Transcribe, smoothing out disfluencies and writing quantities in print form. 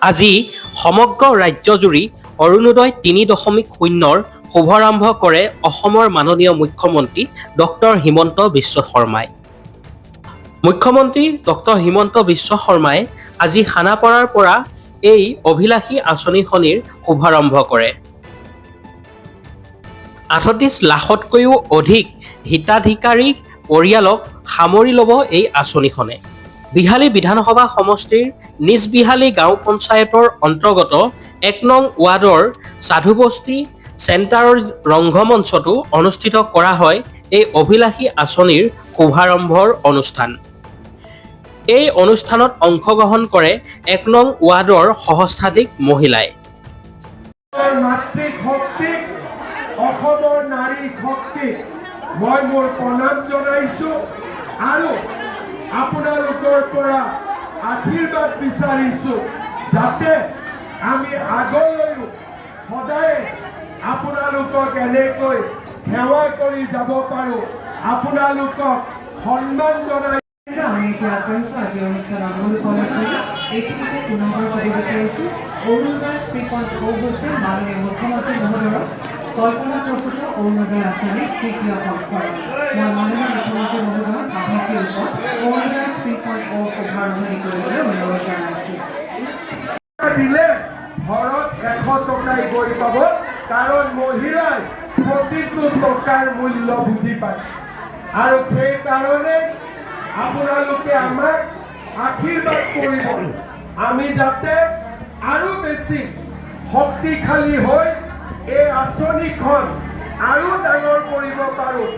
আজি সমগ্ৰ ৰাজ্যজুৰি অৰুণোদয় ৩.০ৰ শুভাৰম্ভ কৰে অসমৰ মাননীয় মুখ্যমন্ত্ৰী ডক্টৰ হিমন্ত বিশ্ব শৰ্মাই। মুখ্যমন্ত্ৰী ডক্টৰ হিমন্ত বিশ্ব শৰ্মাই আজি খানাপাৰাৰ পৰা এই অভিলাষী আঁচনিখনিৰ শুভাৰম্ভ কৰে। ৩৮ লাখতকৈও অধিক হিতাধিকাৰী পৰিয়ালক সামৰি ল'ব এই আঁচনিখনে। বিহালী বিধানসভা সমষ্টিৰ নিজ বিহালী গাঁও পঞ্চায়তৰ অন্তৰ্গত ১ নং ৱাৰ্ডৰ সাধুবস্তি চেণ্টাৰৰ ৰংগমঞ্চতো অনুষ্ঠিত কৰা হয় এই অভিলাষী আঁচনিৰ শুভাৰম্ভৰ অনুষ্ঠান। এই অনুষ্ঠানত অংশগ্ৰহণ কৰে ১ নং ৱাৰ্ডৰ সহস্ৰাধিক মহিলাই। মাতৃশক্তিক অসমৰ নাৰী শক্তিক মই মোৰ প্ৰণাম জনাইছোঁ আৰু আপোনালোকৰ পৰা আশীৰ্বাদ বিচাৰিছোঁ যাতে আমি আগলৈও সদায় আপোনালোকক এনেকৈ সেৱা কৰি যাব পাৰোঁ, আপোনালোকক সন্মান জনাই। আমি এতিয়া আগবাঢ়িছোঁ আজি অনুষ্ঠানৰ মূল উপলক্ষে এইখিনিতে পুনৰ ক'ব বিচাৰিছোঁ অৰুণোদয় 3.0 হৈছে মাননীয় মুখ্যমন্ত্ৰী মহোদয়ৰ কল্পনাপ্ৰসূত অৰুণোদয় আঁচনিৰ তৃতীয় সংস্কৰণ। মই মাননীয় মুখ্যমন্ত্ৰী মহোদয়ক আভাসী ৰূপত অৰুণোদয় 3.0 শুভাৰম্ভণি কৰিবলৈ অনুৰোধ জনাইছোঁ। দিলে ঘৰত ১০০ টকাই গৈ পাব, কাৰণ মহিলাই প্ৰতিটো টকাৰ মূল্য বুজি পায় আৰু সেইকাৰণে আপোনালোকে আমাক আশীৰ্বাদ কৰিব আমি যাতে আৰু বেছি শক্তিশালী হৈ এই আঁচনিখন আৰু ডাঙৰ কৰিব পাৰোঁ।